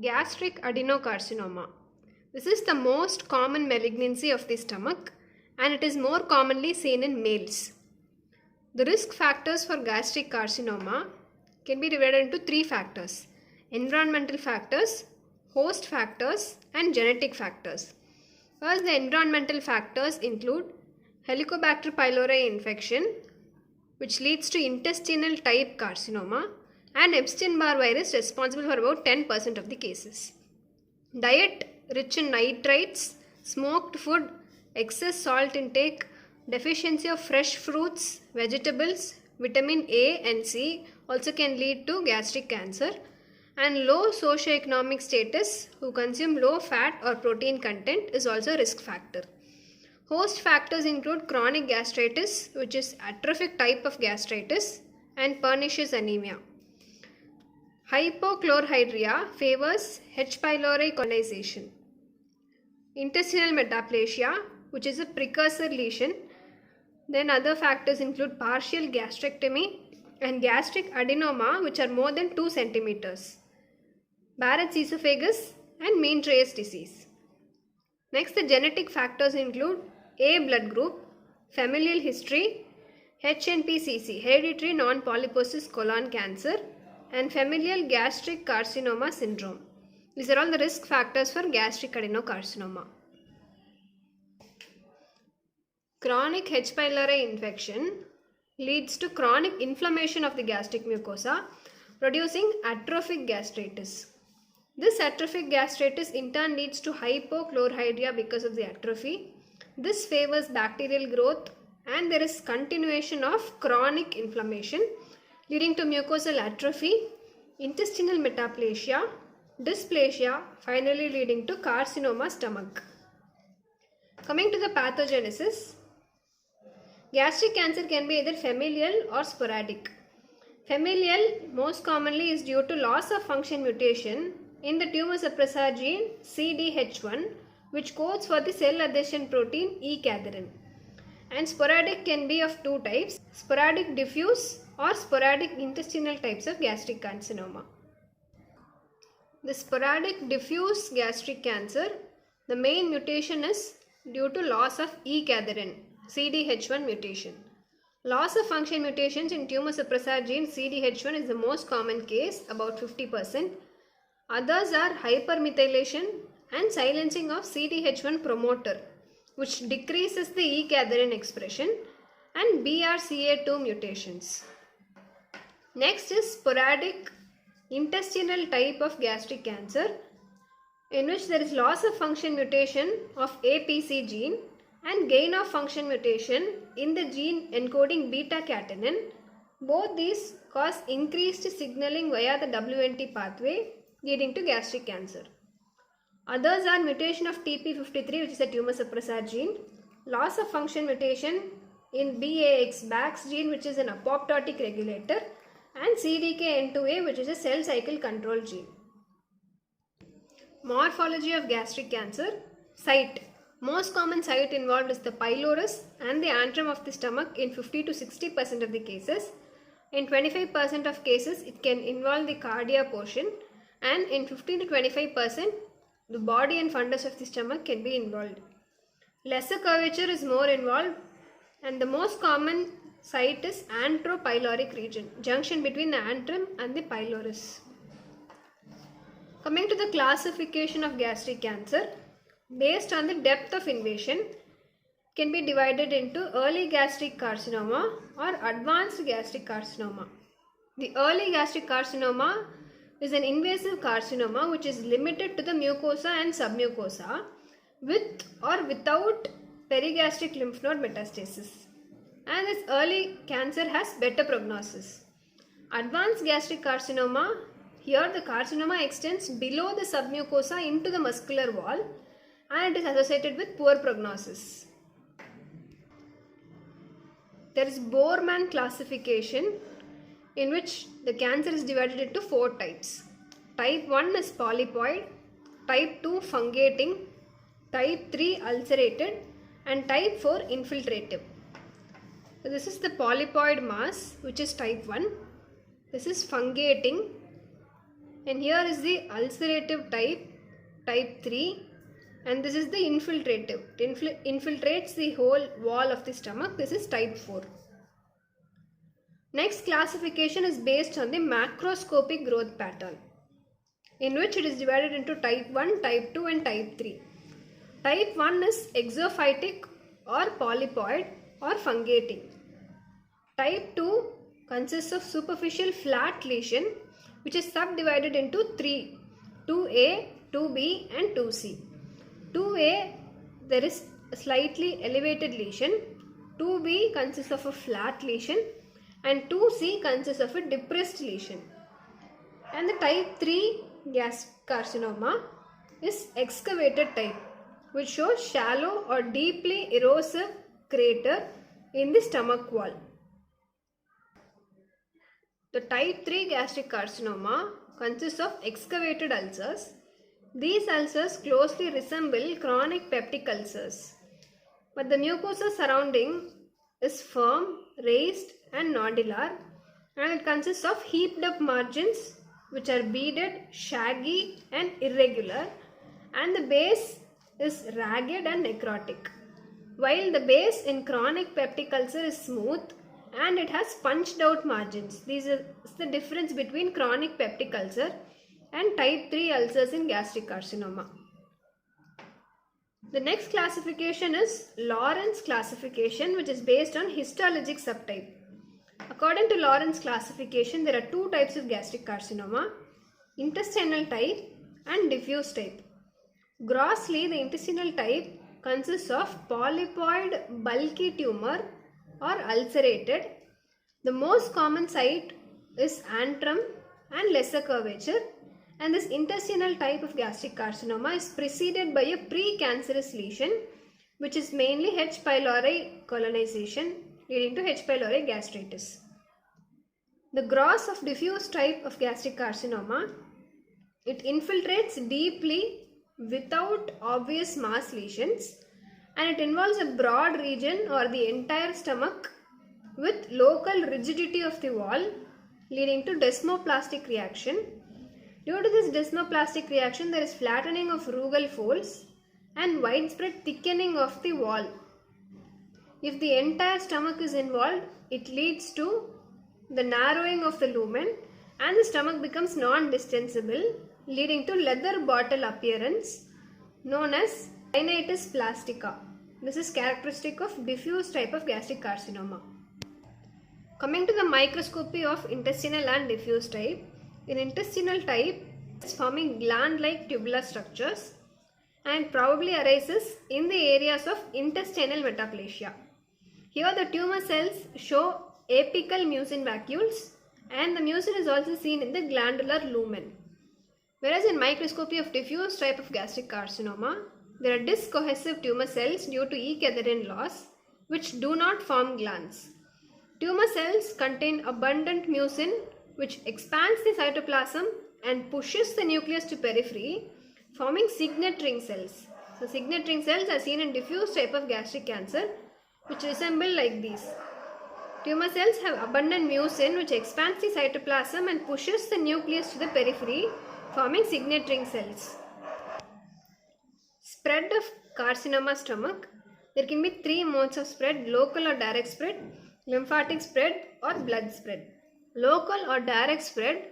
gastric adenocarcinoma. This is the most common malignancy of the stomach and it is more commonly seen in males. The risk factors for gastric carcinoma can be divided into three factors: environmental factors, host factors, and genetic factors. First, the environmental factors include Helicobacter pylori infection, which leads to intestinal type carcinoma, and Epstein-Barr virus, responsible for about 10% of the cases. Diet rich in nitrates, smoked food, excess salt intake, deficiency of fresh fruits, vegetables, vitamin A and C also can lead to gastric cancer, and low socioeconomic status who consume low fat or protein content is also a risk factor. Host factors include chronic gastritis, which is atrophic type of gastritis, and pernicious anemia. Hypochlorhydria favors H. pylori colonization. Intestinal metaplasia, which is a precursor lesion. Then other factors include partial gastrectomy and gastric adenoma, which are more than 2 centimeters. Barrett's esophagus and Meniere's disease. Next, the genetic factors include A blood group, familial history, HNPCC, hereditary non-polyposis colon cancer, and familial gastric carcinoma syndrome. These are all the risk factors for gastric adenocarcinoma. Chronic H. pylori infection leads to chronic inflammation of the gastric mucosa, producing atrophic gastritis. This atrophic gastritis in turn leads to hypochlorhydria because of the atrophy. This favors bacterial growth and there is continuation of chronic inflammation leading to mucosal atrophy, intestinal metaplasia, dysplasia, finally leading to carcinoma stomach. Coming to the pathogenesis, gastric cancer can be either familial or sporadic. Familial most commonly is due to loss of function mutation in the tumor suppressor gene CDH1, which codes for the cell adhesion protein E-cadherin. And sporadic can be of two types: sporadic diffuse or sporadic intestinal types of gastric carcinoma. The sporadic diffuse gastric cancer, the main mutation is due to loss of E-cadherin, CDH1 mutation. Loss of function mutations in tumor suppressor gene CDH1 is the most common case, about 50%. Others are hypermethylation and silencing of CDH1 promoter, which decreases the E-cadherin expression, and BRCA2 mutations. Next is sporadic intestinal type of gastric cancer, in which there is loss of function mutation of APC gene and gain of function mutation in the gene encoding beta-catenin. Both these cause increased signaling via the WNT pathway, leading to gastric cancer. Others are mutation of TP53, which is a tumor suppressor gene, loss of function mutation in BAX gene, which is an apoptotic regulator, and CDKN2A, which is a cell cycle control gene. Morphology of gastric cancer. Site. Most common site involved is the pylorus and the antrum of the stomach in 50 to 60% of the cases. In 25% of cases, it can involve the cardia portion, and in 15 to 25%, the body and fundus of the stomach can be involved. Lesser curvature is more involved, and the most common site is antropyloric region, junction between the antrum and the pylorus. Coming to the classification of gastric cancer, based on the depth of invasion, can be divided into early gastric carcinoma or advanced gastric carcinoma. The early gastric carcinoma is an invasive carcinoma which is limited to the mucosa and submucosa with or without perigastric lymph node metastasis. And this early cancer has better prognosis. Advanced gastric carcinoma, here the carcinoma extends below the submucosa into the muscular wall and it is associated with poor prognosis. There is Borman classification, in which the cancer is divided into 4 types. Type 1 is polypoid, type 2 fungating, type 3 ulcerated, and type 4 infiltrative. So this is the polypoid mass, which is type 1. This is fungating, And here is the ulcerative type, type 3, and this is the infiltrative. It infiltrates the whole wall of the stomach. This is type 4. Next classification is based on the macroscopic growth pattern, in which it is divided into type 1, type 2 and type 3. Type 1 is exophytic or polypoid or fungating. Type 2 consists of superficial flat lesion which is subdivided into 3, 2A, 2B and 2C. 2A, there is a slightly elevated lesion, 2B consists of a flat lesion and 2C consists of a depressed lesion. And the type 3 gas carcinoma is excavated type, which shows shallow or deeply erosive crater in the stomach wall. The type 3 gastric carcinoma consists of excavated ulcers. These ulcers closely resemble chronic peptic ulcers, but the mucosa surrounding is firm, raised and nodular, and it consists of heaped up margins which are beaded, shaggy and irregular, and the base is ragged and necrotic, while the base in chronic peptic ulcer is smooth and it has punched out margins. This is the difference between chronic peptic ulcer and type 3 ulcers in gastric carcinoma. The next classification is Lawrence classification, which is based on histologic subtype. According to Lawrence classification, there are two types of gastric carcinoma: intestinal type and diffuse type. Grossly, the intestinal type consists of polypoid bulky tumor or ulcerated. The most common site is antrum and lesser curvature, and this intestinal type of gastric carcinoma is preceded by a precancerous lesion which is mainly H. pylori colonization leading to H. pylori gastritis. The gross of diffuse type of gastric carcinoma, it infiltrates deeply without obvious mass lesions, and it involves a broad region or the entire stomach with local rigidity of the wall leading to desmoplastic reaction. Due to this desmoplastic reaction, there is flattening of rugal folds and widespread thickening of the wall. If the entire stomach is involved, it leads to the narrowing of the lumen and the stomach becomes non-distensible, leading to leather bottle appearance known as rhinitis plastica. This is characteristic of diffuse type of gastric carcinoma. Coming to the microscopy of intestinal and diffuse type, in intestinal type, it's forming gland-like tubular structures and probably arises in the areas of intestinal metaplasia. Here the tumor cells show apical mucin vacuoles and the mucin is also seen in the glandular lumen. Whereas in microscopy of diffuse type of gastric carcinoma, there are disc cohesive tumor cells due to E-cadherin loss which do not form glands. Tumor cells contain abundant mucin which expands the cytoplasm and pushes the nucleus to periphery, forming signet ring cells. So signet ring cells are seen in diffuse type of gastric cancer which resemble like these. Tumor cells have abundant mucin which expands the cytoplasm and pushes the nucleus to the periphery, forming signet ring cells. Spread of carcinoma stomach. There can be three modes of spread: local or direct spread, lymphatic spread or blood spread. Local or direct spread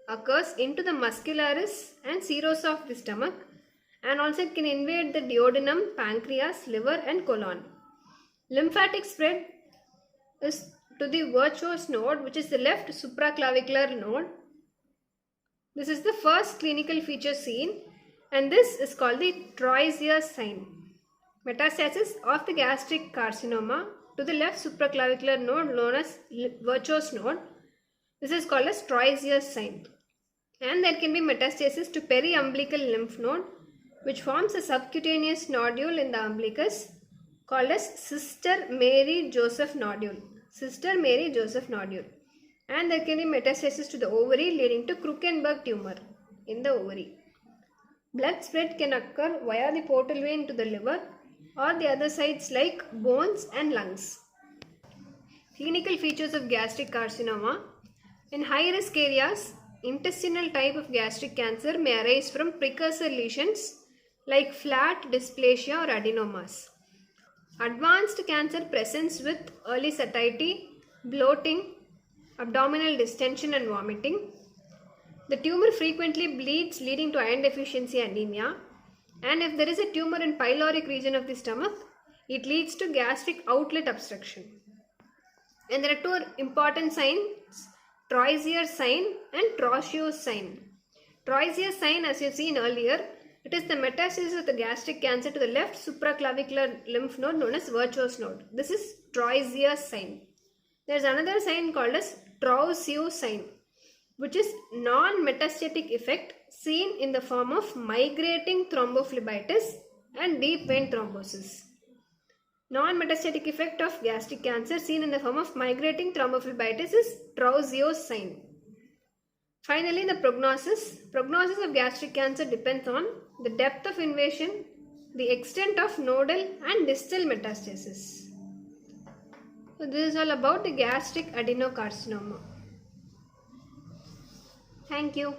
occurs into the muscularis and serosa of the stomach, and also it can invade the duodenum, pancreas, liver and colon. Lymphatic spread is to the virtuous node, which is the left supraclavicular node. This is the first clinical feature seen, and this is called the Troisier sign. Metastasis of the gastric carcinoma to the left supraclavicular node known as virtuous node. This is called as Troisier sign. And there can be metastasis to periumbilical lymph node, which forms a subcutaneous nodule in the umbilicus called as Sister Mary Joseph nodule. Sister Mary Joseph nodule. And there can be metastasis to the ovary leading to Krukenberg tumor in the ovary. Blood spread can occur via the portal vein to the liver or the other sites like bones and lungs. Clinical features of gastric carcinoma. In high risk areas, intestinal type of gastric cancer may arise from precursor lesions like flat dysplasia or adenomas. Advanced cancer presents with early satiety, bloating, abdominal distension and vomiting. The tumor frequently bleeds, leading to iron deficiency anemia. And if there is a tumor in pyloric region of the stomach, it leads to gastric outlet obstruction. And there are two important signs, Troisier's sign and Trousseau's sign. Troisier's sign, as you've seen earlier, it is the metastasis of the gastric cancer to the left supraclavicular lymph node known as Virchow's node. This is Troisier's sign. There is another sign called as Trousseau's sign, which is non-metastatic effect seen in the form of migrating thrombophlebitis and deep vein thrombosis. Non-metastatic effect of gastric cancer seen in the form of migrating thrombophlebitis is Trousseau's sign. Finally, the prognosis. Prognosis of gastric cancer depends on the depth of invasion, the extent of nodal and distal metastasis. So this is all about the gastric adenocarcinoma. Thank you.